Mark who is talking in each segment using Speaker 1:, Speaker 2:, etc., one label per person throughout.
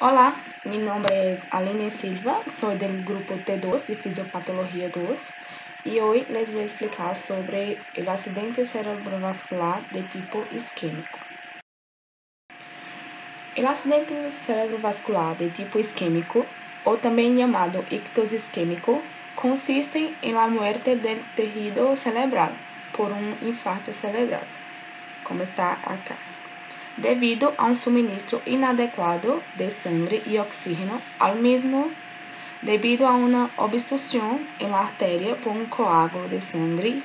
Speaker 1: Olá, mi nombre es Aline Silva, soy del grupo T2 de Fisiopatología 2 y hoy les voy a explicar sobre el accidente cerebrovascular de tipo isquémico. El accidente cerebrovascular de tipo isquémico, o también llamado ictus isquémico, consiste en la muerte del tejido cerebral por un infarto cerebral, como está acá, debido a un suministro inadecuado de sangre y oxígeno, al mismo debido a una obstrucción en la arteria por un coágulo de sangre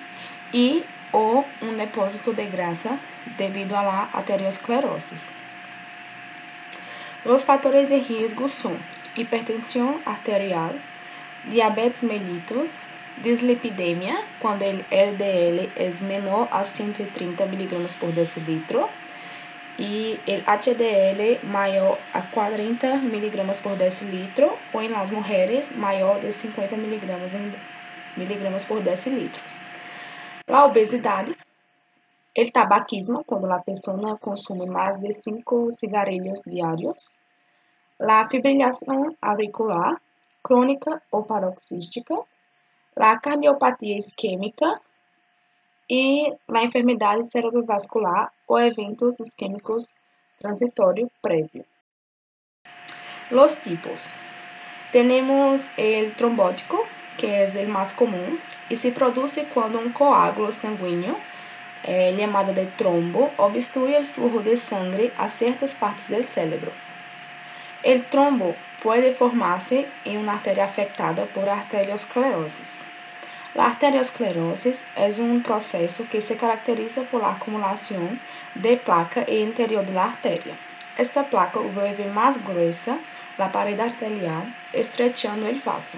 Speaker 1: y o un depósito de grasa debido a la arteriosclerosis. Los factores de riesgo son hipertensión arterial, diabetes mellitus, dislipidemia, cuando el LDL es menor a 130 mg por decilitro, y el HDL mayor a 40 mg por decilitro o en las mujeres mayor de 50 mg por decilitro. La obesidad, el tabaquismo, cuando la persona consume más de 5 cigarrillos diarios, la fibrilación auricular crónica o paroxística, la cardiopatía isquémica y la enfermedad cerebrovascular o eventos isquémicos transitorios previo. Los tipos. Tenemos el trombótico, que es el más común, y se produce cuando un coágulo sanguíneo, llamado de trombo, obstruye el flujo de sangre a ciertas partes del cerebro. El trombo puede formarse en una arteria afectada por arteriosclerosis. La arteriosclerosis es un proceso que se caracteriza por la acumulación de placa en el interior de la arteria. Esta placa vuelve más gruesa la pared arterial, estrechando el vaso.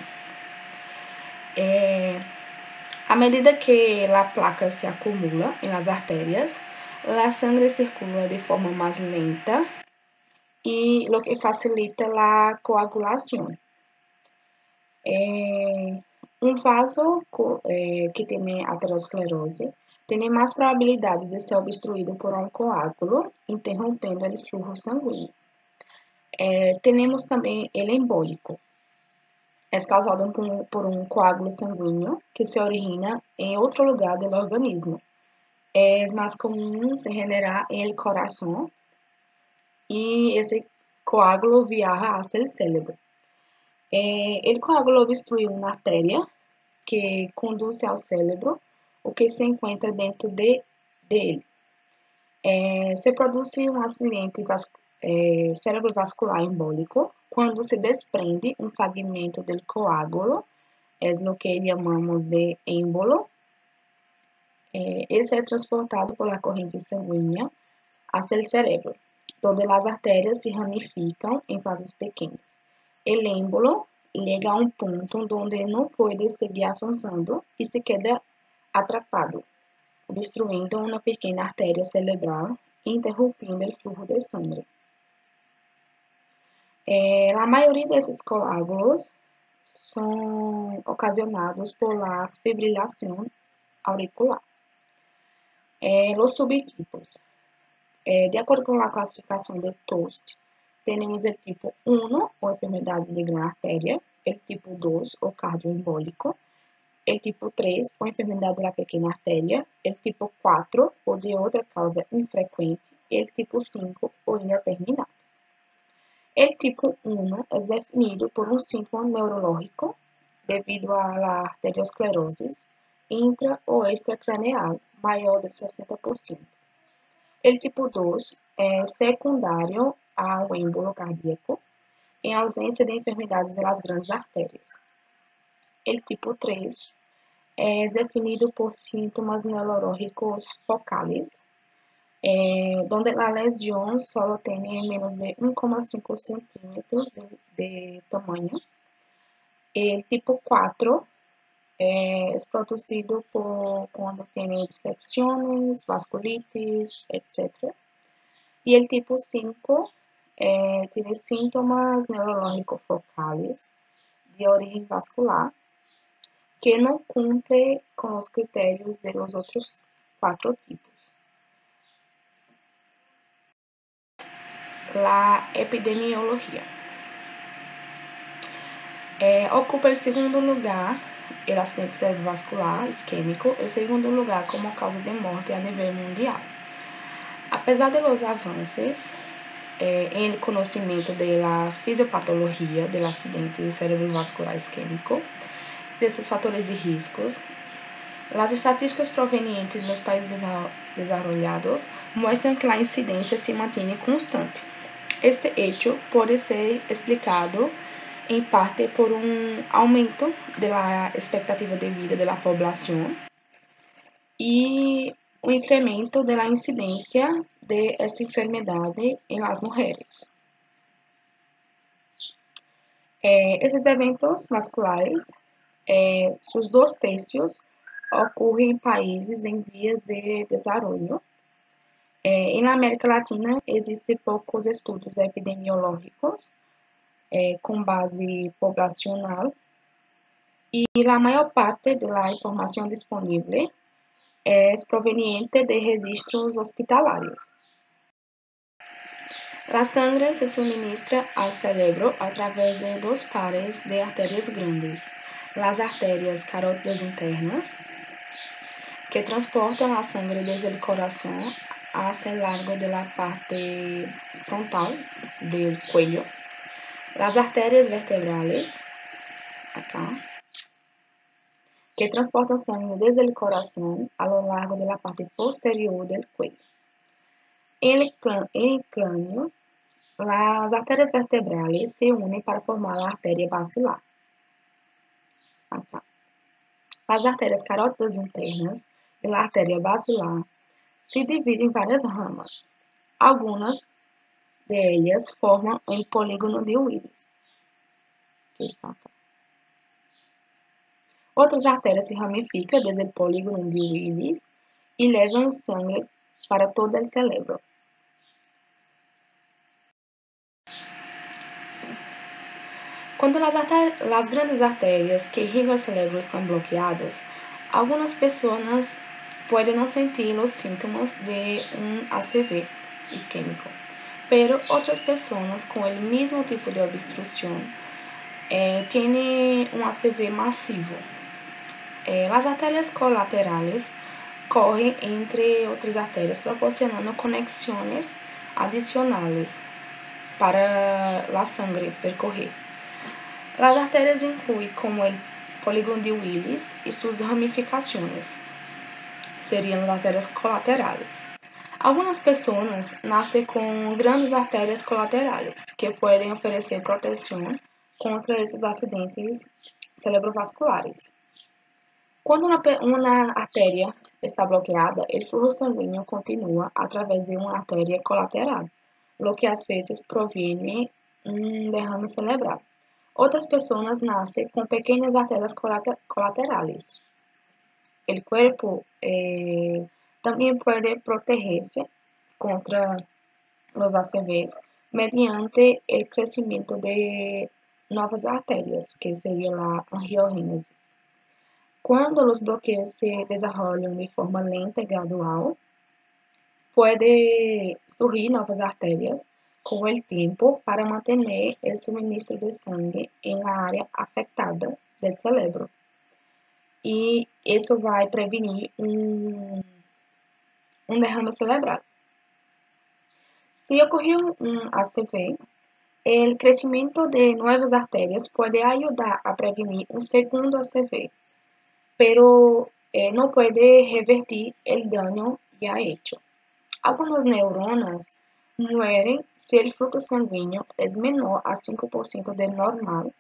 Speaker 1: A medida que la placa se acumula en las arterias, la sangre circula de forma más lenta y lo que facilita la coagulación. Un vaso que tiene aterosclerose tiene más probabilidades de ser obstruido por un coágulo, interrompendo el flujo sanguíneo. Tenemos también el embólico. Es causado por un coágulo sanguíneo que se origina en otro lugar del organismo. Es más común se generar en el corazón y ese coágulo viaja hasta el cerebro. El coágulo obstruye una arteria que conduce ao cérebro o que se encontra dentro dele. Se produce um acidente cerebrovascular embólico quando se desprende um fragmento do coágulo, é o que chamamos de émbolo. Esse é transportado por la corrente sanguínea hasta el cerebro, donde las arterias se ramifican en vasos pequeños. El émbolo llega a un punto donde no puede seguir avanzando y se queda atrapado, obstruyendo una pequeña arteria cerebral e interrumpiendo el flujo de sangre. La mayoría de esos coágulos son ocasionados por la fibrilación auricular. Los subtipos. De acordo com a classificação de Tost, temos o tipo 1, ou enfermidade de gran artéria, o tipo 2, ou cardioembólico, o tipo 3, ou enfermidade da pequena artéria, o tipo 4, ou de outra causa infrequente, e o tipo 5, ou indeterminado. O tipo 1 é definido por um síntoma neurológico devido à arteriosclerose intra- ou extracraneal maior de 60%. O tipo 2 é secundário ao êmbolo cardíaco, em ausência de enfermidades das grandes artérias. O tipo 3 é definido por síntomas neurológicos focales, donde a lesão só tem menos de 1,5 centímetros de tamanho. O tipo 4 es producido por cuando tiene disecciones, vasculitis, etc. Y el tipo 5 tiene síntomas neurológicos focales de origen vascular que no cumple con los criterios de los otros 4 tipos. La epidemiología. Ocupa el segundo lugar el accidente cerebrovascular isquémico, el segundo lugar como causa de muerte a nivel mundial. Apesar de los avances en el conocimiento de la fisiopatología del accidente cerebrovascular isquémico, de sus fatores de riscos, las estadísticas provenientes de los países desarrollados muestran que la incidencia se mantiene constante. Este hecho puede ser explicado en parte por un aumento de la expectativa de vida de la población y un incremento de la incidencia de esta enfermedad en las mujeres. Esses eventos vasculares, sus 2/3 ocurren en países en vías de desarrollo. En la América Latina existen pocos estudos epidemiológicos com base poblacional y la mayor parte de la información disponible es proveniente de registros hospitalarios. La sangre se suministra al cerebro a través de dos pares de arterias grandes, las arterias carótidas internas, que transportan la sangre desde el corazón hacia el largo de la parte frontal del cuello, las arterias vertebrales, acá, que transportan sangre desde el corazón a lo largo de la parte posterior del cuello. En el cráneo, las arterias vertebrales se unen para formar la arteria basilar. Acá. As arterias carótidas internas e a artéria basilar se dividem em várias ramas. Algumas delas formam um polígono de Willis, que está acá. Outras artérias se ramificam desde o polígono de Willis e levam sangue para todo o cérebro. Quando as grandes artérias que irrigam o cérebro estão bloqueadas, algumas pessoas podem não sentir os sintomas de um ACV isquêmico, pero outras pessoas com o mesmo tipo de obstrução têm um ACV massivo. As artérias colaterais correm entre outras artérias, proporcionando conexões adicionais para a sangre percorrer. As artérias incluem como o polígono de Willis e suas ramificações, seriam as artérias colaterais. Algumas pessoas nascem com grandes artérias colaterais, que podem oferecer proteção contra esses acidentes cerebrovasculares. Quando uma artéria está bloqueada, o fluxo sanguíneo continua através de uma artéria colateral, o que às vezes provém derrame cerebral. Outras pessoas nascem com pequenas artérias colaterais. O corpo também pode proteger-se contra os ACVs mediante o crescimento de novas artérias, que seria a angiogênese. Quando os bloqueios se desenvolvem de forma lenta e gradual, pode surgir novas artérias com o tempo para manter o suministro de sangue na área afetada do cérebro. E isso vai prevenir um derrame cerebral. Se ocorrer um ACV, o crescimento de novas artérias pode ajudar a prevenir um segundo ACV, pero não pode revertir o dano já hecho. Algumas neuronas mueren se o fluxo sanguíneo é menor a 5% do normal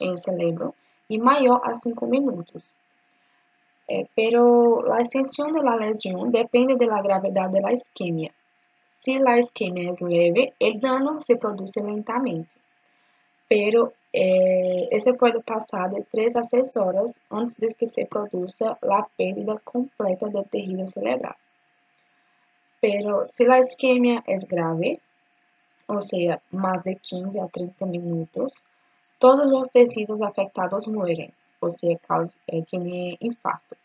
Speaker 1: em cerebro e maior a 5 minutos. Pero a extensão da lesão depende da gravidade da isquemia. Se a isquemia é leve, o dano se produz lentamente, pero esse pode passar de 3 a 6 horas antes de que se produza a perda completa do tecido cerebral. Pero se a isquemia é grave, ou seja, mais de 15 a 30 minutos, todos os tecidos afetados mueren, ou seja, tiene infarto.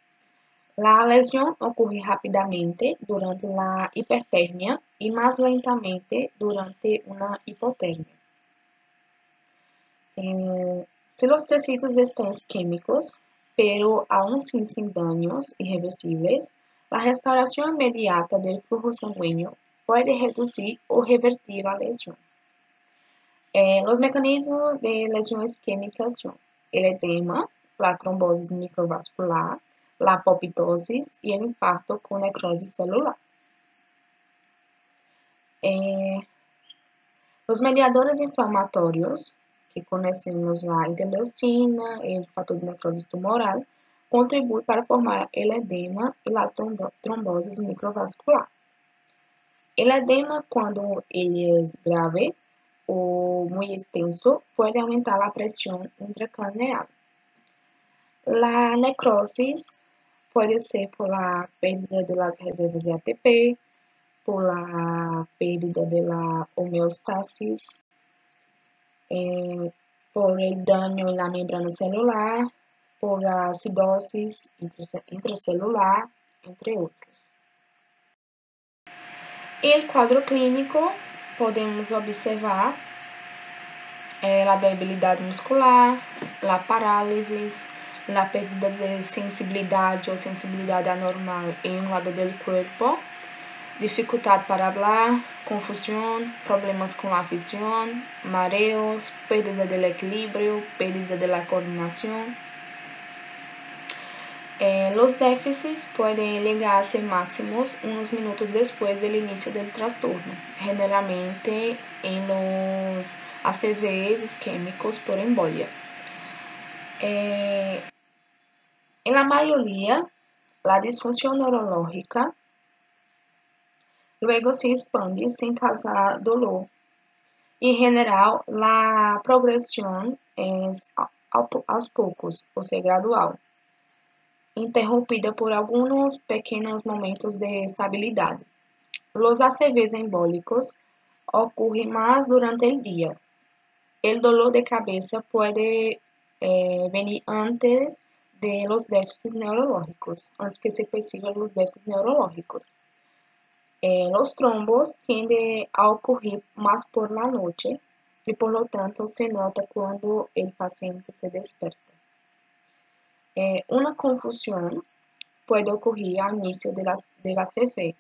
Speaker 1: La lesión ocurre rápidamente durante la hipertermia y más lentamente durante una hipotermia. Si los tejidos están isquémicos, pero aún sin daños irreversibles, la restauración inmediata del flujo sanguíneo puede reducir o revertir la lesión. Los mecanismos de lesión isquémica son el edema, la trombosis microvascular, la apoptosis y el infarto con necrosis celular. Los mediadores inflamatorios, que conocemos la interleucina, el factor de necrosis tumoral, contribuyen para formar el edema y la trombosis microvascular. El edema, cuando es grave o muy extenso, puede aumentar la presión intracraneal. La necrosis puede ser por la pérdida de las reservas de ATP, por la pérdida de la homeostasis, por el daño en la membrana celular, por la acidosis intracelular, entre otros. En el cuadro clínico podemos observar la debilidad muscular, la parálisis, la pérdida de sensibilidad o sensibilidad anormal en un lado del cuerpo, dificultad para hablar, confusión, problemas con la visión, mareos, pérdida del equilibrio, pérdida de la coordinación. Los déficits pueden llegar a ser máximos unos minutos después del inicio del trastorno, generalmente en los ACVs isquémicos por embolia. En la mayoría, la disfunción neurológica luego se expande sin causar dolor. En general, la progresión es aos poucos, o sea, gradual, interrompida por algunos pequeños momentos de estabilidad. Los ACVs embólicos ocurren más durante el día. El dolor de cabeza puede venir antes de los déficits neurológicos, antes que se perciban los déficits neurológicos. Los trombos tienden a ocurrir más por la noche y por lo tanto se nota cuando el paciente se despierta. Una confusión puede ocurrir al inicio de la CV,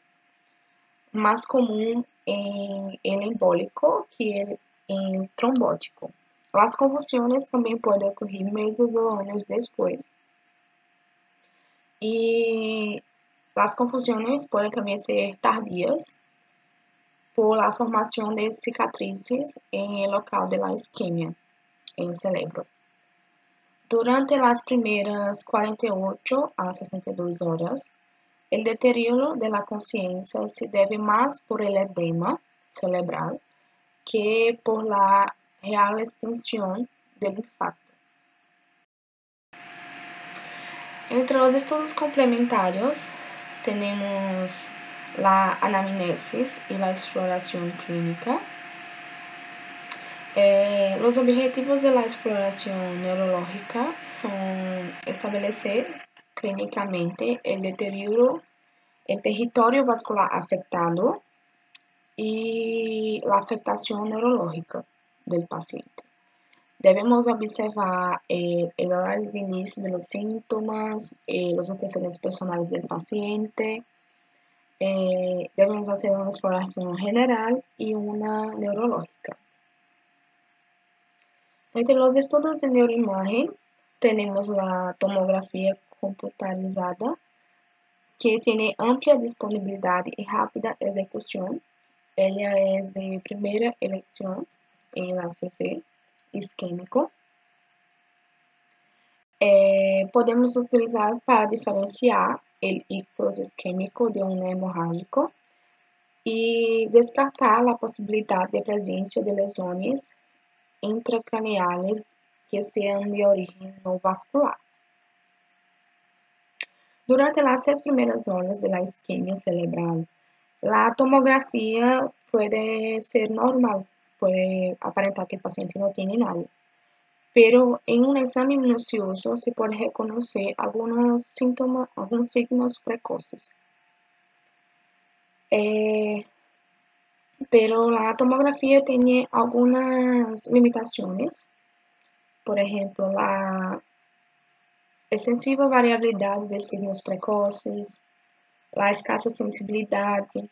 Speaker 1: más común en el embólico que en el trombótico. Las confusiones también pueden ocurrir meses o años después. Y las confusiones pueden también ser tardías por la formación de cicatrices en el local de la isquemia en el cerebro. Durante las primeras 48 a 62 horas, el deterioro de la conciencia se debe más por el edema cerebral que por la real extensión del infarto. Entre los estudios complementarios tenemos la anamnesis y la exploración clínica. Los objetivos de la exploración neurológica son establecer clínicamente el deterioro, el territorio vascular afectado y la afectación neurológica del paciente. Debemos observar el horario de inicio de los síntomas, los antecedentes personales del paciente. Debemos hacer una exploración general y una neurológica. Entre los estudios de neuroimagen tenemos la tomografía computarizada, que tiene amplia disponibilidad y rápida ejecución. Ella es de primera elección en la CV isquémico. Podemos utilizar para diferenciar el ictus isquémico de un hemorrágico y descartar la posibilidad de presencia de lesiones intracraneales que sean de origen no vascular. Durante las 6 primeras horas de la isquemia cerebral, la tomografía puede ser normal, puede aparentar que el paciente no tiene nada, pero en un examen minucioso se puede reconocer algunos síntomas, algunos signos precoces. Pero la tomografía tiene algunas limitaciones. por ejemplo, la extensiva variabilidade de signos precoces, a escassa sensibilidade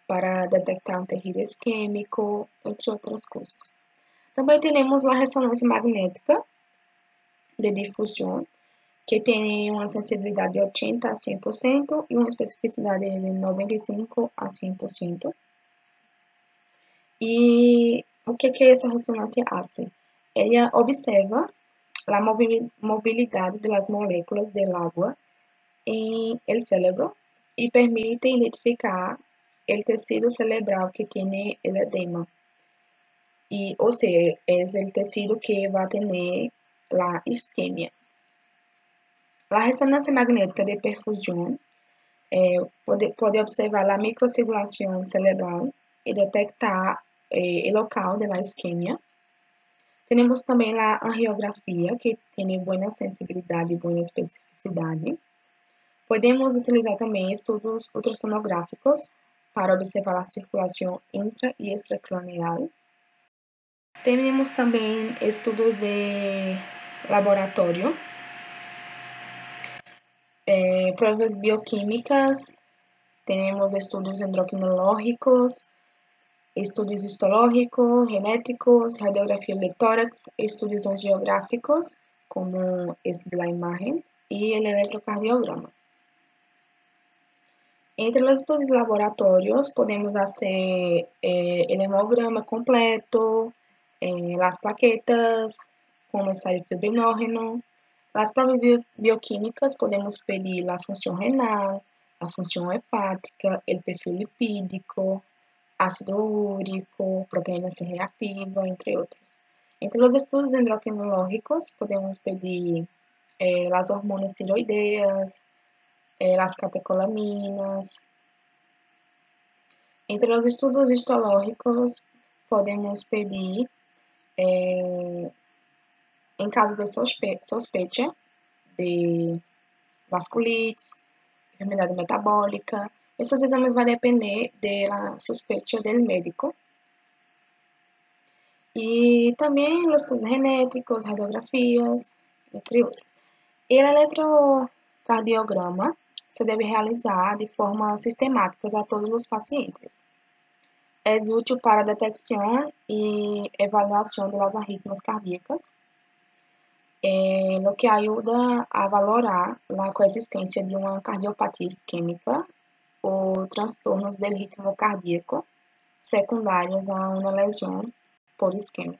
Speaker 1: para detectar um terrível isquêmico, entre outras coisas. Também temos a ressonância magnética de difusão, que tem uma sensibilidade de 80 a 100% e uma especificidade de 95 a 100%. E o que essa ressonância faz? Ela observa a mobilidade das moléculas de água em el cérebro e permite identificar o tecido cerebral que tem el edema. E, ou seja, é o tecido que vai ter a isquemia. A ressonância magnética de perfusão pode observar a microcirculação cerebral e detectar o local da isquemia. Temos também a angiografia, que tem boa sensibilidade e boa especificidade. Podemos utilizar também estudos ultrassonográficos para observar a circulação intra e extracranial. Temos também estudos de laboratório, provas bioquímicas, temos estudos endocrinológicos, estudos histológicos, genéticos, radiografia de tórax, estudos angiográficos, como esse da imagem, e o eletrocardiograma. Entre os estudos laboratórios, podemos fazer o hemograma completo, as plaquetas, como ensaio fibrinógeno. As provas bioquímicas, podemos pedir a função renal, a função hepática, o perfil lipídico, ácido úrico, proteína C reativa, entre outros. Entre os estudos endocrinológicos, podemos pedir as hormonas tiroideas, as catecolaminas. Entre os estudos histológicos, podemos pedir, em caso de suspeita de vasculites, enfermidade metabólica. Esses exames vão depender da suspeita do médico. E também os estudos genéticos, radiografias, entre outros. E o eletrocardiograma se deve realizar de forma sistemática a todos os pacientes. É útil para a detecção e avaliação das arritmias cardíacas, o que ajuda a valorar a coexistência de uma cardiopatia isquêmica ou transtornos do ritmo cardíaco secundários a uma lesão por isquemia.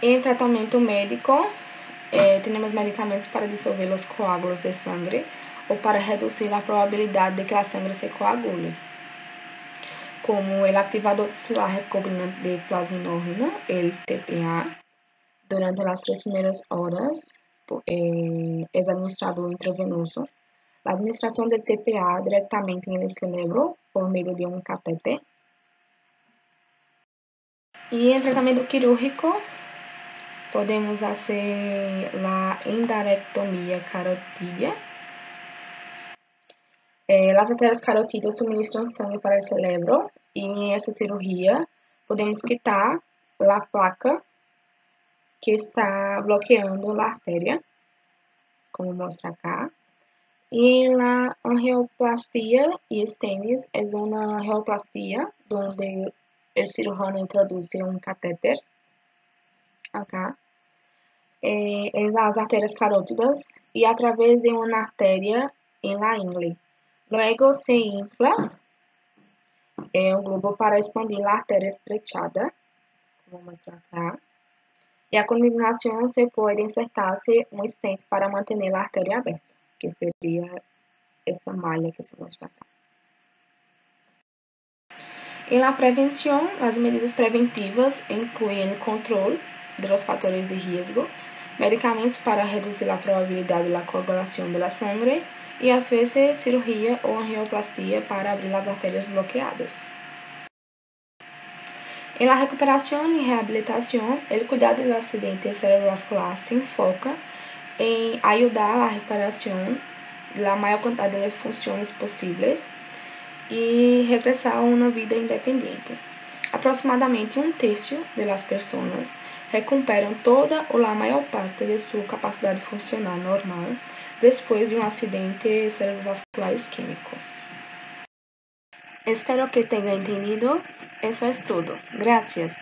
Speaker 1: Em tratamento médico, temos medicamentos para dissolver os coágulos de sangue ou para reduzir a probabilidade de que a sangue se coagule, como o ativador tisular recombinante de plasminógeno, el TPA. Durante as 3 primeiras horas, é administrado intravenoso. A administração do TPA diretamente no cérebro por meio de um catéter. E em tratamento quirúrgico, podemos fazer a endarectomia carotídea. As artérias carotídeas suministram sangue para o cérebro e em essa cirurgia podemos quitar a placa que está bloqueando a artéria, como mostra acá. E na angioplastia e stents é uma angioplastia onde o cirurgião introduz um catéter acá nas artérias carótidas e através de uma artéria em la ingle. Luego se infla um globo para expandir a artéria estrechada, como mostra acá. E a continuação se pode insertar-se um stent para manter a artéria aberta, que seria esta malha que se mostra acá. Em la prevenção, as medidas preventivas incluem controle dos fatores de risco, medicamentos para reduzir a probabilidade da coagulação da sangue e, às vezes, cirurgia ou angioplastia para abrir as artérias bloqueadas. Em la recuperação e reabilitação, o cuidado do acidente cerebrovascular se enfoca em ajudar a recuperação da maior quantidade de funções possíveis e regressar a uma vida independente. Aproximadamente um terço das pessoas recuperam toda ou a maior parte de sua capacidade funcional normal depois de um acidente cerebrovascular isquêmico.
Speaker 2: Espero que tenha entendido. Eso es todo. Gracias.